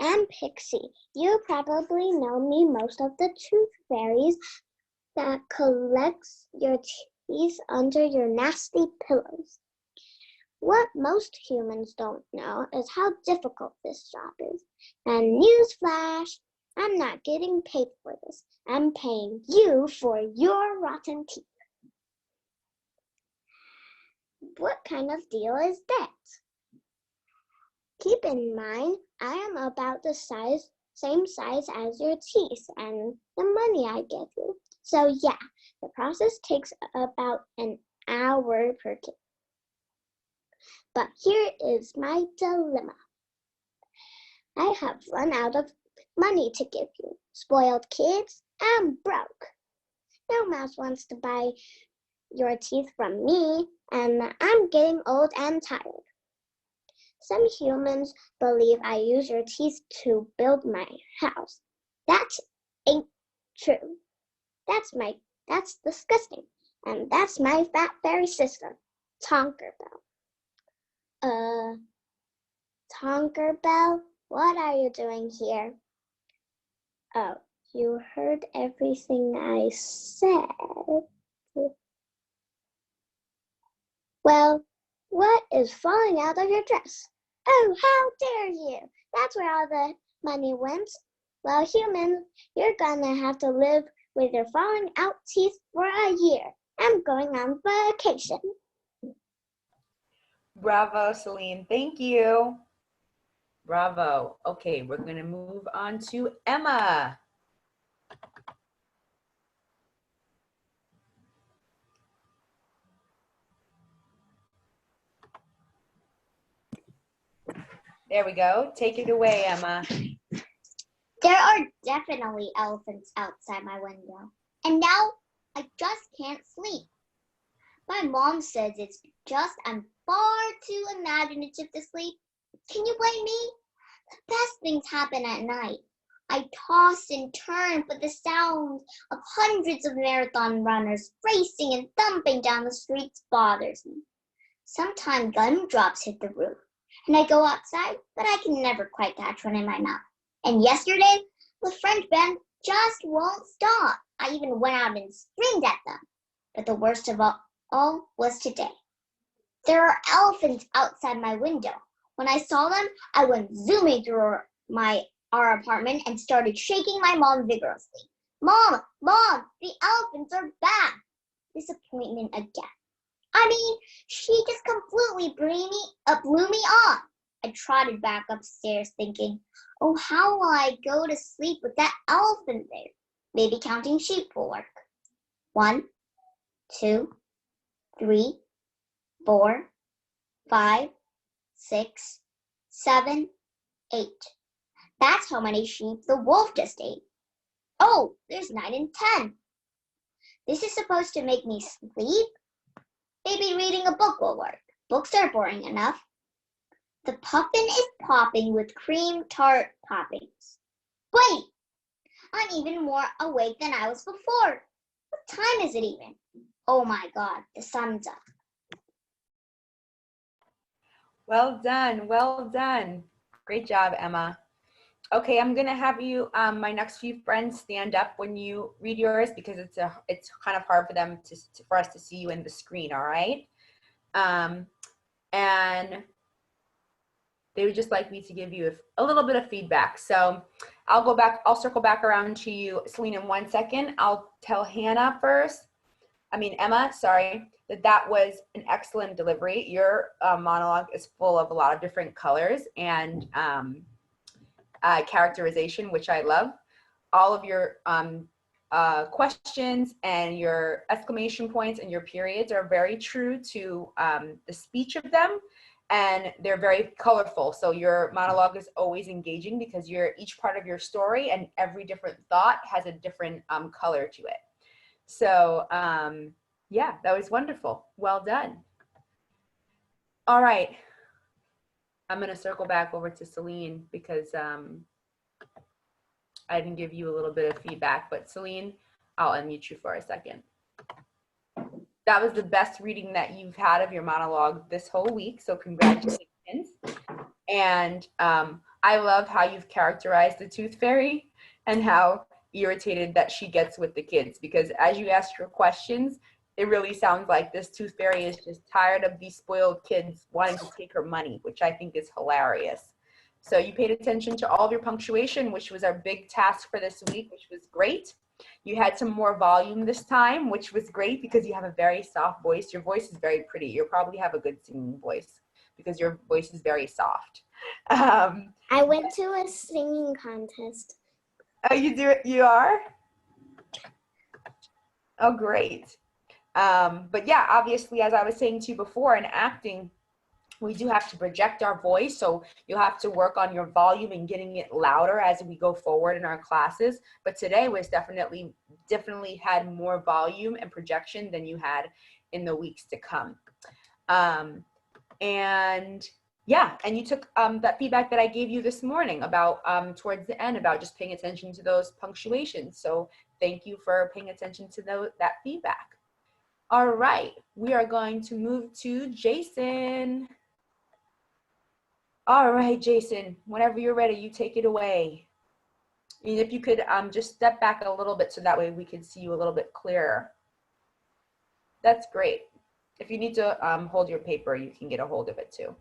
I'm Pixie. You probably know me most of the tooth fairies that collects your teeth under your nasty pillows. What most humans don't know is how difficult this job is. And newsflash, I'm not getting paid for this. I'm paying you for your rotten teeth. What kind of deal is that? Keep in mind, I am about the same size as your teeth and the money I give you. So yeah, the process takes about an hour per tooth. But here is my dilemma. I have run out of money to give you. Spoiled kids, I'm broke. No mouse wants to buy your teeth from me, and I'm getting old and tired. Some humans believe I use your teeth to build my house. That ain't true. That's disgusting. And that's my fat fairy sister, Tinkerbell. Tinkerbell, what are you doing here? Oh, you heard everything I said. Well, what is falling out of your dress? Oh, how dare you! That's where all the money went. Well, human, you're gonna have to live with your falling out teeth for a year. I'm going on vacation. Bravo, Celine. Thank you. Bravo. Okay, we're going to move on to Emma. There we go. Take it away, Emma. There are definitely elephants outside my window. And now I just can't sleep. My mom says it's just I'm far too imaginative to sleep. Can you blame me? The best things happen at night. I toss and turn, but the sound of hundreds of marathon runners racing and thumping down the streets bothers me. Sometimes gumdrops hit the roof, and I go outside, but I can never quite catch one in my mouth. And yesterday, the French band just won't stop. I even went out and screamed at them. But the worst of all was today. There are elephants outside my window. When I saw them, I went zooming through our apartment and started shaking my mom vigorously. Mom, the elephants are back. Disappointment again. I mean, she just completely blew me off. I trotted back upstairs thinking, oh, how will I go to sleep with that elephant there? Maybe counting sheep will work. 1, 2, 3, 4, 5, 6, 7, 8. That's how many sheep the wolf just ate. Oh, there's 9 and 10. This is supposed to make me sleep? Maybe reading a book will work. Books are boring enough. The puffin is popping with cream tart toppings. Wait, I'm even more awake than I was before. What time is it even? Oh my God, the sun's up. Well done, well done. Great job, Emma. Okay, I'm gonna have you, my next few friends, stand up when you read yours because it's kind of hard for them for us to see you in the screen. All right, and they would just like me to give you a little bit of feedback. So I'll circle back around to you, Celine, in 1 second. I'll tell Emma, sorry, that was an excellent delivery. Your monologue is full of a lot of different colors and characterization, which I love. All of your questions and your exclamation points and your periods are very true to the speech of them, and they're very colorful. So your monologue is always engaging because each part of your story and every different thought has a different color to it. So yeah, that was wonderful. Well done. All right. I'm going to circle back over to Celine because I didn't give you a little bit of feedback, but Celine, I'll unmute you for a second. That was the best reading that you've had of your monologue this whole week, so congratulations. And I love how you've characterized the tooth fairy and how irritated that she gets with the kids, because as you ask your questions, it really sounds like this tooth fairy is just tired of these spoiled kids wanting to take her money, which I think is hilarious. So you paid attention to all of your punctuation, which was our big task for this week, which was great. You had some more volume this time, which was great because you have a very soft voice. Your voice is very pretty. You'll probably have a good singing voice because your voice is very soft. I went to a singing contest. Oh, you do it? You are? Oh, great. But yeah, obviously, as I was saying to you before, in acting, we do have to project our voice. So you'll have to work on your volume and getting it louder as we go forward in our classes. But today was definitely had more volume and projection than you had in the weeks to come. And yeah, and you took that feedback that I gave you this morning about towards the end about just paying attention to those punctuations. So thank you for paying attention to that feedback. All right, we are going to move to Jason. All right, Jason, whenever you're ready, you take it away. And if you could just step back a little bit so that way we can see you a little bit clearer. That's great. If you need to hold your paper, you can get a hold of it too.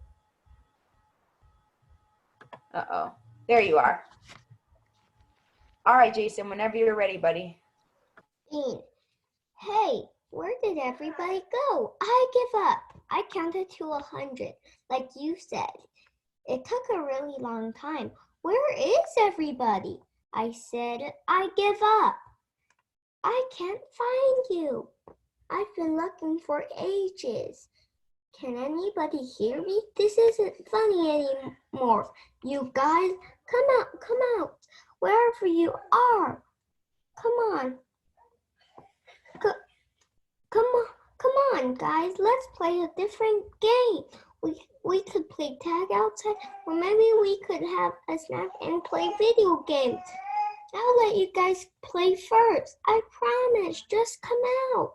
Uh-oh, there you are. All right, Jason, whenever you're ready, buddy. Hey, where did everybody go? I give up. I counted to 100, like you said. It took a really long time. Where is everybody? I said, I give up. I can't find you. I've been looking for ages. Can anybody hear me? This isn't funny anymore. You guys, come out, wherever you are. Come on. Come on, guys. Let's play a different game. We could play tag outside, or maybe we could have a snack and play video games. I'll let you guys play first. I promise. Just come out.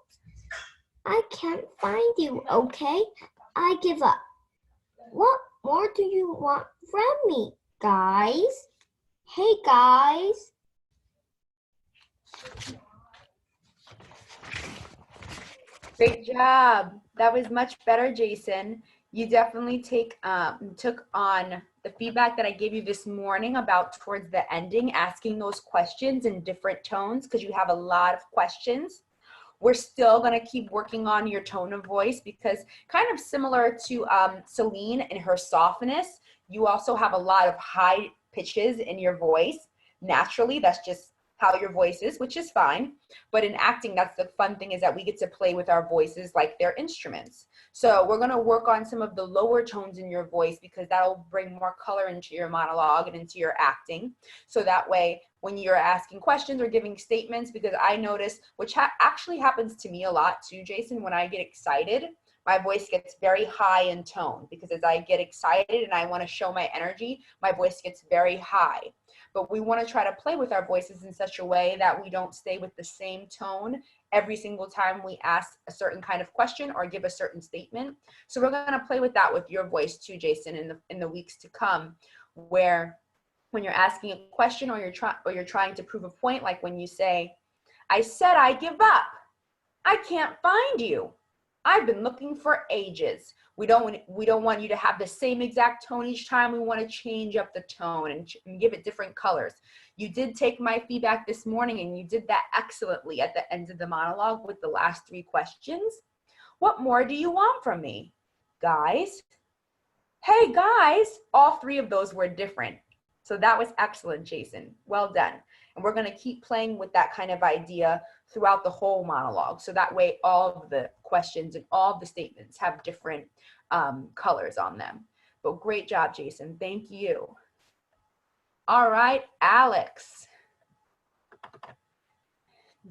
I can't find you, okay? I give up. What more do you want from me, guys? Hey, guys. Great job. That was much better, Jason. You definitely took on the feedback that I gave you this morning about towards the ending, asking those questions in different tones because you have a lot of questions. We're still going to keep working on your tone of voice because kind of similar to Celine and her softness, you also have a lot of high pitches in your voice. Naturally, that's just how your voice is, which is fine. But in acting, that's the fun thing, is that we get to play with our voices like they're instruments. So we're going to work on some of the lower tones in your voice because that'll bring more color into your monologue and into your acting. So that way, when you're asking questions or giving statements, because I notice, which actually happens to me a lot too, Jason, when I get excited, my voice gets very high in tone because as I get excited and I want to show my energy, my voice gets very high. But we want to try to play with our voices in such a way that we don't stay with the same tone every single time we ask a certain kind of question or give a certain statement. So we're going to play with that with your voice too, Jason, in the weeks to come, where when you're asking a question or you're trying to prove a point, like when you say, I said I give up. I can't find you. I've been looking for ages. We don't want you to have the same exact tone each time. We want to change up the tone and give it different colors. You did take my feedback this morning and you did that excellently at the end of the monologue with the last 3 questions. What more do you want from me? Guys? Hey guys, all 3 of those were different. So that was excellent, Jason. Well done. And we're going to keep playing with that kind of idea throughout the whole monologue. So that way all of the questions and all of the statements have different colors on them. But great job, Jason. Thank you. All right, Alex.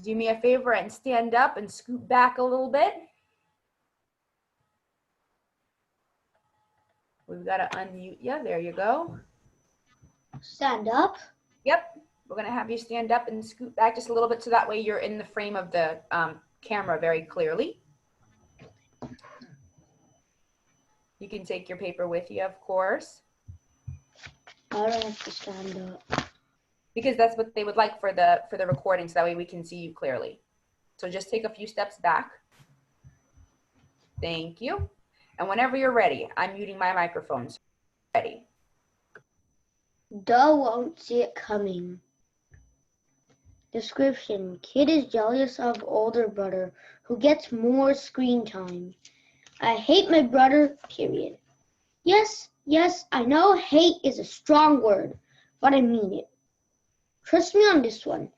Do me a favor and stand up and scoot back a little bit. We've got to unmute you. There you go. Stand up. Yep. We're going to have you stand up and scoot back just a little bit so that way you're in the frame of the camera very clearly. You can take your paper with you, of course. I don't have to stand up. Because that's what they would like for the recording, so that way we can see you clearly. So just take a few steps back. Thank you. And whenever you're ready, I'm muting my microphone. So ready. Duh won't see it coming. Description: Kid is jealous of older brother who gets more screen time. I hate my brother, period. Yes, I know hate is a strong word, but I mean it. Trust me on this one.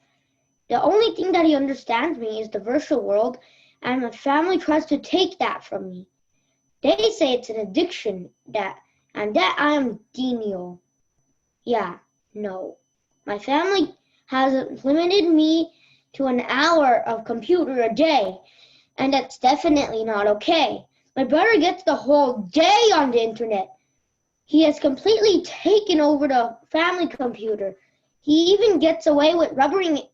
The only thing that he understands me is the virtual world, and my family tries to take that from me. They say it's an addiction, and that I am genial. Yeah, no. My family has limited me to an hour of computer a day, and that's definitely not okay. My brother gets the whole day on the internet. He has completely taken over the family computer. He even gets away with rubbing it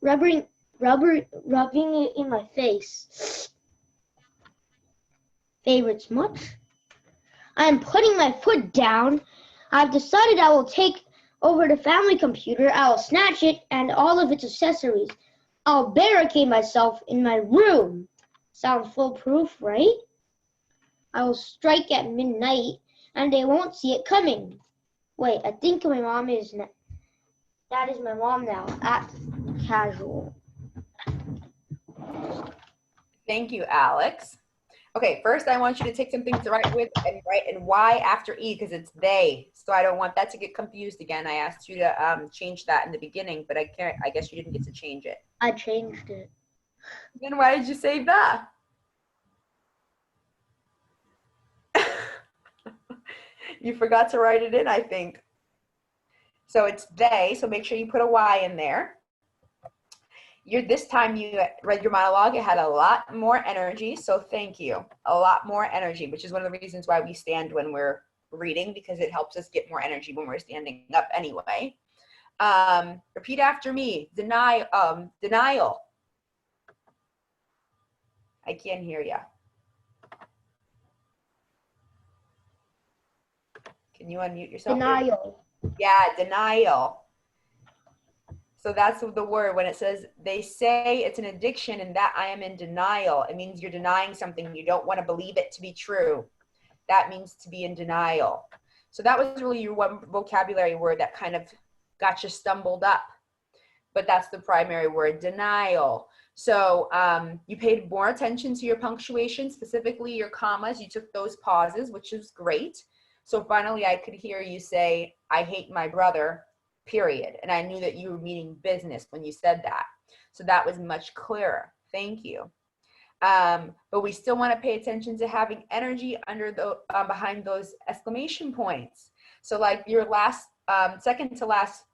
in my face. Favorites much? I am putting my foot down. I've decided I will take over the family computer. I will snatch it and all of its accessories. I'll barricade myself in my room. Sounds foolproof, right? I will strike at midnight and they won't see it coming. Wait, I think my mom is... That is my mom now. Act casual. Thank you, Alex. Okay, first I want you to take something to write with and write in Y after E because it's they. So I don't want that to get confused again. I asked you to change that in the beginning, but I guess you didn't get to change it. I changed it. Then why did you save that? You forgot to write it in, I think. So it's they, so make sure you put a Y in there. This time you read your monologue, it had a lot more energy, so thank you. A lot more energy, which is one of the reasons why we stand when we're reading, because it helps us get more energy when we're standing up anyway. Repeat after me. Denial. I can't hear you. Can you unmute yourself? Denial. Yeah, denial. So that's the word. When it says, they say it's an addiction and that I am in denial, it means you're denying something. You don't want to believe it to be true. That means to be in denial. So that was really your one vocabulary word that kind of got you stumbled up. But that's the primary word, denial. So you paid more attention to your punctuation, specifically your commas. You took those pauses, which is great. So finally, I could hear you say, I hate my brother, period. And I knew that you were meaning business when you said that. So that was much clearer. Thank you. But we still want to pay attention to having energy under the behind those exclamation points. So like your last, second to last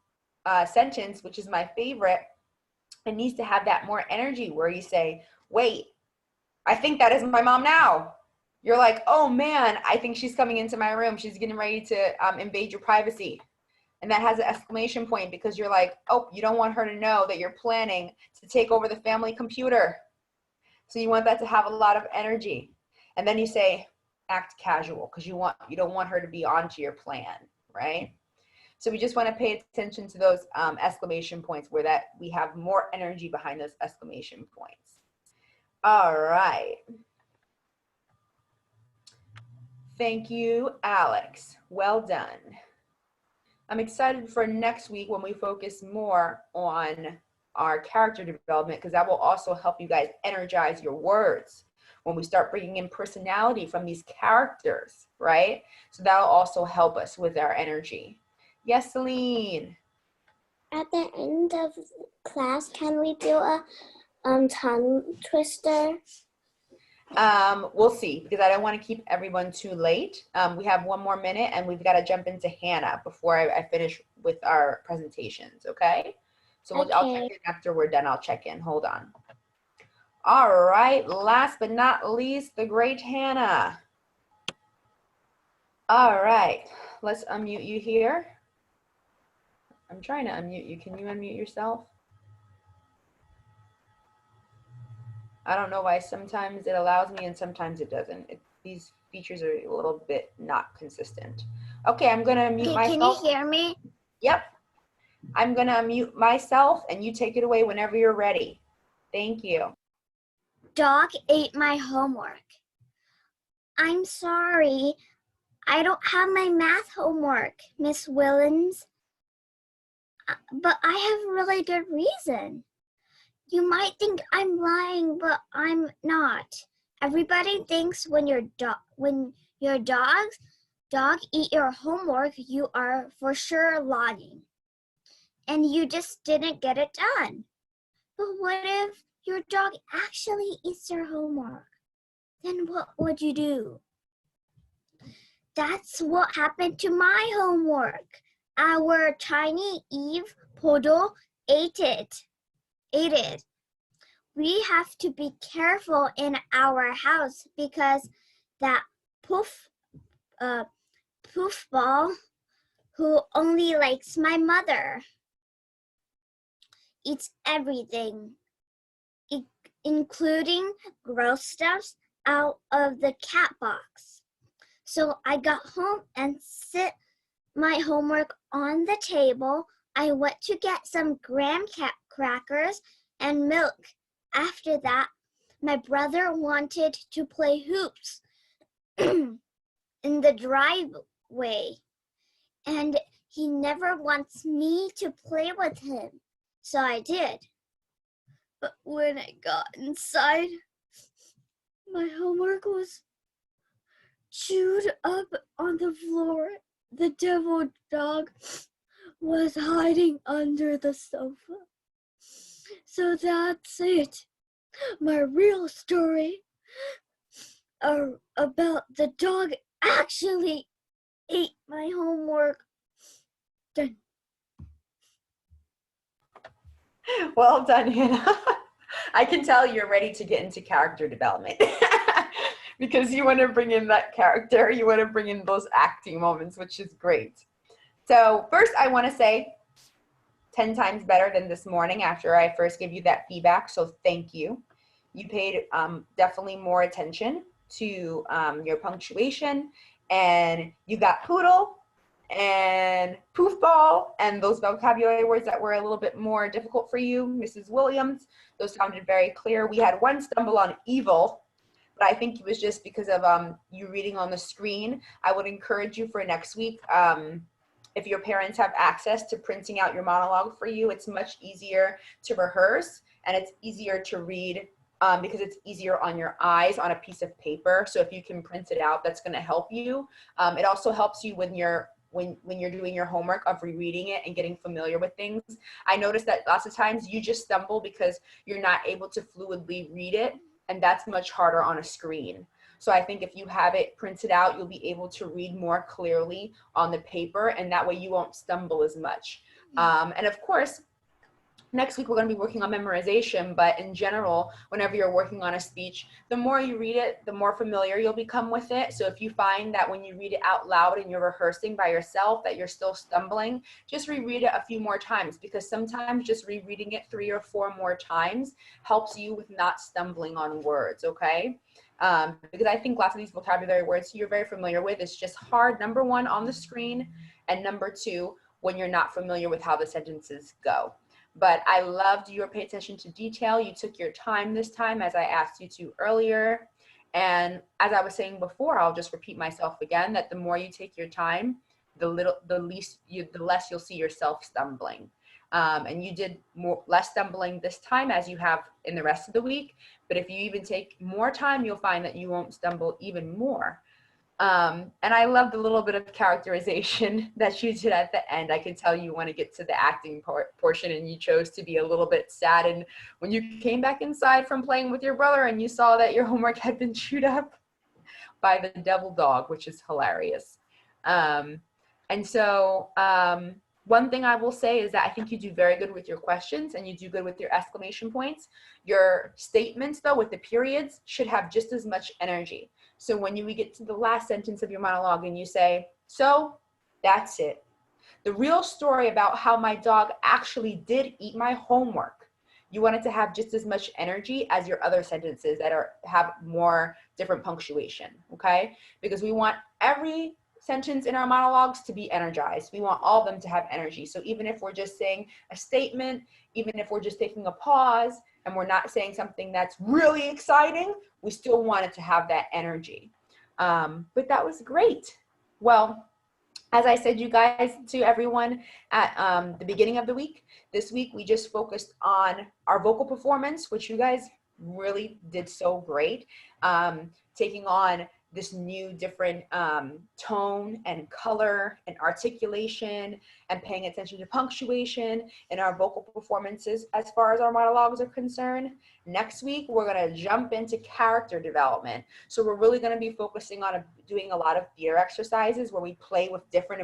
sentence, which is my favorite, it needs to have that more energy where you say, wait, I think that is my mom now. You're like, oh man, I think she's coming into my room. She's getting ready to invade your privacy. And that has an exclamation point because you're like, oh, you don't want her to know that you're planning to take over the family computer. So you want that to have a lot of energy. And then you say, act casual, because you don't want her to be onto your plan, right? So we just want to pay attention to those exclamation points where that we have more energy behind those exclamation points. All right. Thank you, Alex. Well done. I'm excited for next week when we focus more on our character development, because that will also help you guys energize your words when we start bringing in personality from these characters, right? So that'll also help us with our energy. Yes, Celine. At the end of class, can we do a tongue twister? We'll see, because I don't want to keep everyone too late. We have one more minute and we've got to jump into Hannah before I finish with our presentations, okay? So I'll check in after we're done. I'll check in. Hold on. All right. Last but not least, the great Hannah. All right. Let's unmute you here. I'm trying to unmute you. Can you unmute yourself? I don't know why sometimes it allows me and sometimes it doesn't. These features are a little bit not consistent. Okay, I'm going to mute myself. Can you hear me? Yep. I'm going to unmute myself and you take it away whenever you're ready. Thank you. Dog ate my homework. I'm sorry. I don't have my math homework, Miss Willens. But I have a really good reason. You might think I'm lying, but I'm not. Everybody thinks when your dog eat your homework, you are for sure lying. And you just didn't get it done. But what if your dog actually eats your homework? Then what would you do? That's what happened to my homework. Our tiny Eve poodle ate it. We have to be careful in our house because that poof ball, who only likes my mother, eats everything, including gross stuffs out of the cat box. So I got home and set my homework on the table. I went to get some graham crackers and milk. After that, my brother wanted to play hoops in the driveway, and he never wants me to play with him, so I did. But when I got inside, my homework was chewed up on the floor. The devil dog was hiding under the sofa. So that's it. My real story about the dog actually ate my homework. Done. Well done, Hannah. I can tell you're ready to get into character development because you want to bring in that character. You want to bring in those acting moments, which is great. So first, I want to say 10 times better than this morning after I first gave you that feedback. So thank you. You paid definitely more attention to your punctuation, and you got poodle and poofball and those vocabulary words that were a little bit more difficult for you, Mrs. Williams. Those sounded very clear. We had one stumble on evil, but I think it was just because of you reading on the screen. I would encourage you for next week, if your parents have access to printing out your monologue for you, it's much easier to rehearse and it's easier to read because it's easier on your eyes on a piece of paper. So if you can print it out, that's going to help you. It also helps you when you're doing your homework of rereading it and getting familiar with things. I noticed that lots of times you just stumble because you're not able to fluidly read it, and that's much harder on a screen. So I think if you have it printed out, you'll be able to read more clearly on the paper, and that way you won't stumble as much. And of course, next week we're going to be working on memorization, but in general, whenever you're working on a speech, the more you read it, the more familiar you'll become with it. So if you find that when you read it out loud and you're rehearsing by yourself that you're still stumbling, just reread it a few more times, because sometimes just rereading it 3 or 4 more times helps you with not stumbling on words, okay? Because I think lots of these vocabulary words you're very familiar with. It's just hard, number one, on the screen, and number two, when you're not familiar with how the sentences go. But I loved your pay attention to detail. You took your time this time, as I asked you to earlier. And as I was saying before, I'll just repeat myself again, that the more you take your time, the less you'll see yourself stumbling. And you did less stumbling this time as you have in the rest of the week. But if you even take more time, you'll find that you won't stumble even more. And I love the little bit of characterization that you did at the end. I can tell you want to get to the acting portion, and you chose to be a little bit sad. And when you came back inside from playing with your brother and you saw that your homework had been chewed up by the devil dog, which is hilarious. One thing I will say is that I think you do very good with your questions and you do good with your exclamation points. Your statements, though, with the periods should have just as much energy. So when we get to the last sentence of your monologue and you say, so that's it. The real story about how my dog actually did eat my homework. You want it to have just as much energy as your other sentences that have more different punctuation, okay? Because we want every sentence in our monologues to be energized. We want all of them to have energy. So even if we're just saying a statement, even if we're just taking a pause and we're not saying something that's really exciting, we still want it to have that energy. But that was great. Well, as I said, you guys, to everyone at the beginning of the week, this week we just focused on our vocal performance, which you guys really did so great, taking on this new different tone and color and articulation and paying attention to punctuation in our vocal performances as far as our monologues are concerned. Next week, we're going to jump into character development. So we're really going to be focusing on doing a lot of theater exercises where we play with different